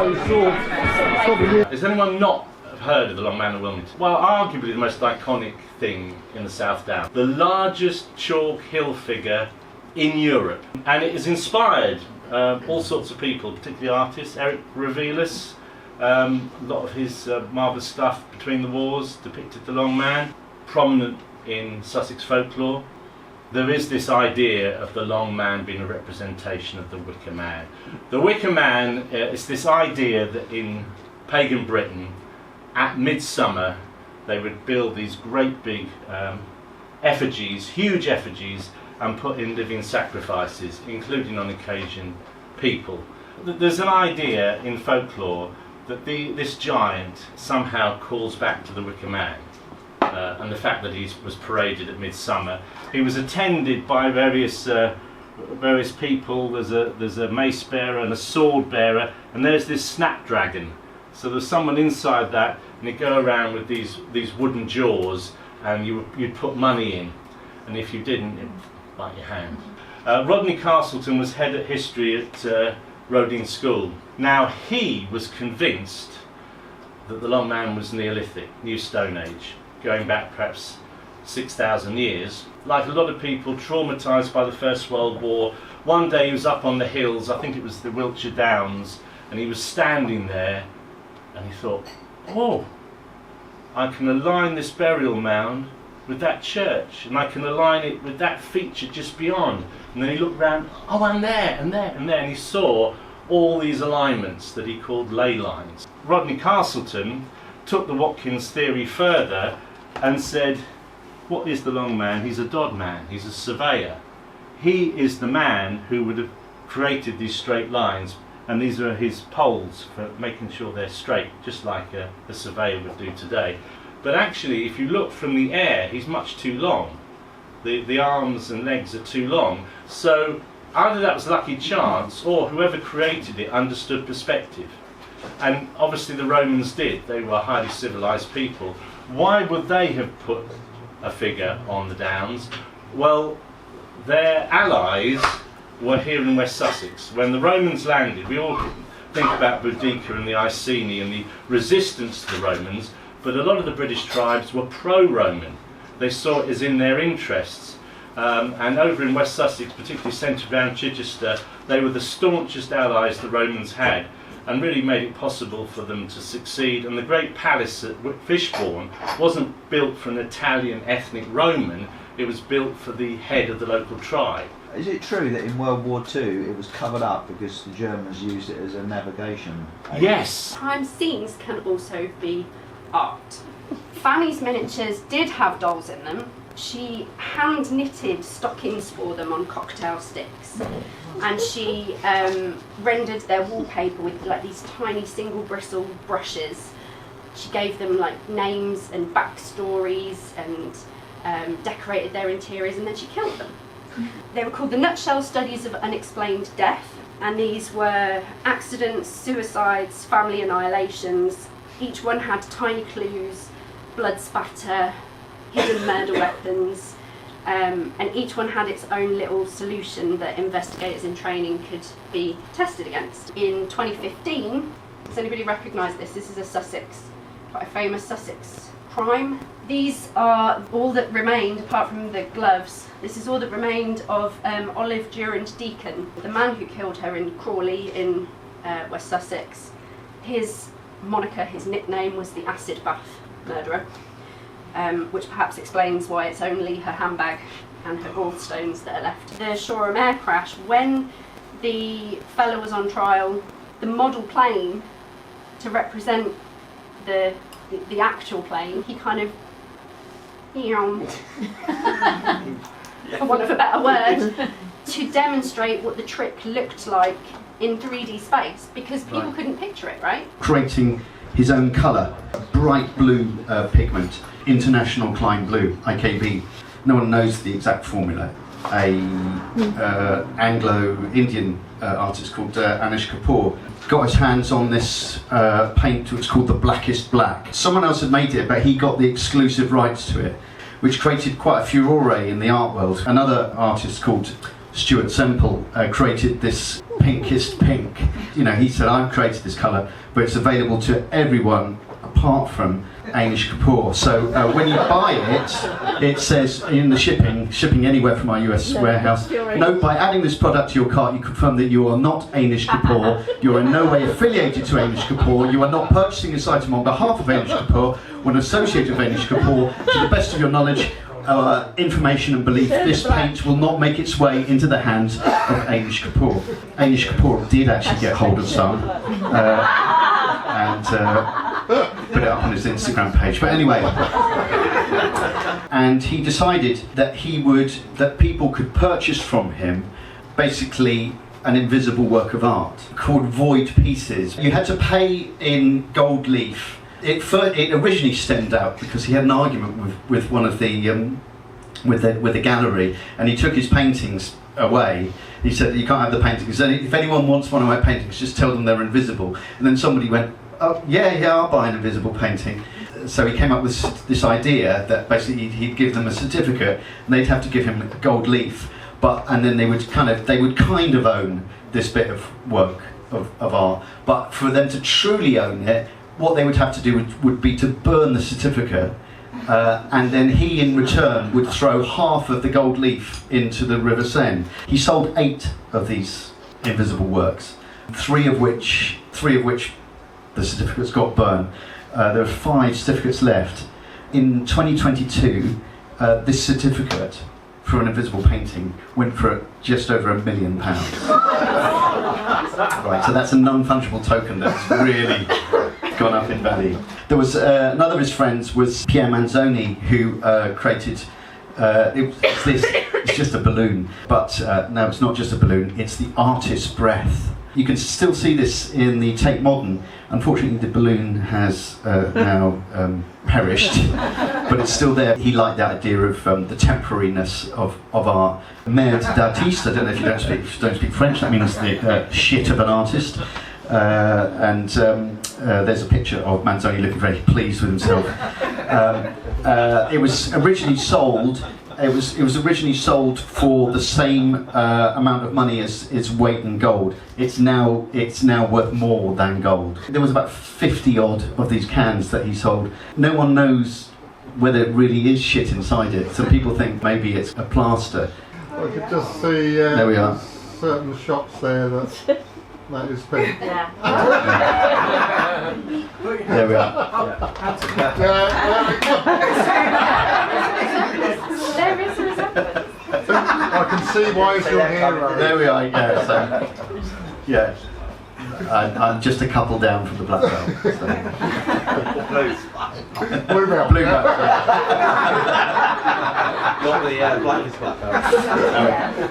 Has anyone not heard of the Longman of Wilmington? Well, arguably the most iconic thing in the South Downs. The largest chalk hill figure in Europe. And it has inspired all sorts of people, particularly artists. Eric Ravelis, a lot of his marvellous stuff between the wars depicted the Longman, prominent in Sussex folklore. There is this idea of the Longman being a representation of the Wicker Man. The Wicker Man is this idea that in pagan Britain, at midsummer, they would build these great big effigies, huge effigies, and put in living sacrifices, including on occasion people. There's an idea in folklore that this giant somehow calls back to the Wicker Man. And the fact that he was paraded at midsummer. He was attended by various people. There's a mace bearer and a sword bearer, and there's this snapdragon. So there's someone inside that, and he'd go around with these wooden jaws, and you'd put money in, and if you didn't, it'd bite your hand. Rodney Castleton was head at history at Roding School. Now he was convinced that the Longman was Neolithic, New Stone Age, going back perhaps 6,000 years. Like a lot of people traumatised by the First World War, one day he was up on the hills, I think it was the Wiltshire Downs, and he was standing there and he thought, oh, I can align this burial mound with that church, and I can align it with that feature just beyond. And then he looked round, oh, and there, and there, and there, and he saw all these alignments that he called ley lines. Rodney Castleton took the Watkins theory further and said, what is the Longman? He's a dod man, he's a surveyor. He is the man who would have created these straight lines, and these are his poles for making sure they're straight, just like a surveyor would do today. But actually, if you look from the air, he's much too long. The arms and legs are too long. So either that was lucky chance, or whoever created it understood perspective. And obviously the Romans did. They were highly civilized people. Why would they have put a figure on the Downs? Well, their allies were here in West Sussex. When the Romans landed, we all think about Boudica and the Iceni and the resistance to the Romans, but a lot of the British tribes were pro-Roman. They saw it as in their interests. And over in West Sussex, particularly centred around Chichester, they were the staunchest allies the Romans had, and really made it possible for them to succeed. And the great palace at Fishbourne wasn't built for an Italian ethnic Roman, it was built for the head of the local tribe. Is it true that in World War II it was covered up because the Germans used it as a navigation aid? Yes. Crime scenes can also be art. Fanny's miniatures did have dolls in them. She hand knitted stockings for them on cocktail sticks, and she rendered their wallpaper with like these tiny single bristle brushes. She gave them like names and backstories and decorated their interiors, and then she killed them. They were called the Nutshell Studies of Unexplained Death, and these were accidents, suicides, family annihilations. Each one had tiny clues, blood spatter, hidden murder weapons, and each one had its own little solution that investigators in training could be tested against. In 2015, does anybody recognise this? This is a Sussex, quite a famous Sussex crime. These are all that remained, apart from the gloves. This is all that remained of Olive Durand Deacon, the man who killed her in Crawley in West Sussex. His moniker, his nickname was the Acid Bath Murderer, which perhaps explains why it's only her handbag and her gallstones that are left. The Shoreham air crash, when the fellow was on trial, the model plane, to represent the actual plane, he kind of, for want of a better word, to demonstrate what the trick looked like in 3D space, because people couldn't picture it, right? Creating his own colour, bright blue pigment, International Klein Blue, IKB. No one knows the exact formula. A Anglo-Indian artist called Anish Kapoor got his hands on this paint which was called the Blackest Black. Someone else had made it, but he got the exclusive rights to it, which created quite a furore in the art world. Another artist called Stuart Semple created this pinkest pink. You know, he said, I've created this colour, but it's available to everyone apart from Anish Kapoor. So when you buy it, it says in the shipping anywhere from our US warehouse, note, by adding this product to your cart, you confirm that you are not Anish Kapoor, you are in no way affiliated to Anish Kapoor, you are not purchasing this item on behalf of Anish Kapoor, or an associate of Anish Kapoor. To the best of your knowledge, information and belief, this paint will not make its way into the hands of Anish Kapoor. Anish Kapoor did actually get hold of some and put it up on his Instagram page. But anyway, and he decided that that people could purchase from him basically an invisible work of art called void pieces. You had to pay in gold leaf. It originally stemmed out because he had an argument with one of the with the gallery, and he took his paintings away. He said, you can't have the paintings. He said, if anyone wants one of my paintings, just tell them they're invisible. And then somebody went, oh, yeah, I'll buy an invisible painting. So he came up with this idea that basically he'd give them a certificate, and they'd have to give him a gold leaf. And then they would kind of own this bit of work of art. But for them to truly own it, what they would have to do would be to burn the certificate, and then he in return would throw half of the gold leaf into the River Seine. He sold 8 of these invisible works, three of which the certificates got burned. There are 5 certificates left. In 2022, this certificate for an invisible painting went for just over £1 million. Right, so that's a non-fungible token that's really gone up in value. There was another of his friends was Pierre Manzoni, who created. It's just a balloon, but no, it's not just a balloon. It's the artist's breath. You can still see this in the Tate Modern. Unfortunately, the balloon has now perished, but it's still there. He liked the idea of the temporariness of art. Merde d'artiste, I don't know if you don't speak French, that means the shit of an artist. And there's a picture of Manzoni looking very pleased with himself. It was originally sold. It was originally sold for the same amount of money as its weight in gold. It's now worth more than gold. There was about 50 odd of these cans that he sold. No one knows whether it really is shit inside it. Some people think maybe it's a plaster. I could just see there we are. Certain shops there that is pink. Yeah. There we are. There is a resemblance. I can see why it's your hero. There we are. Yeah. So, yeah. I'm just a couple down from the black belt. So. Blue belt. Blue belt. Not the blackest black belt.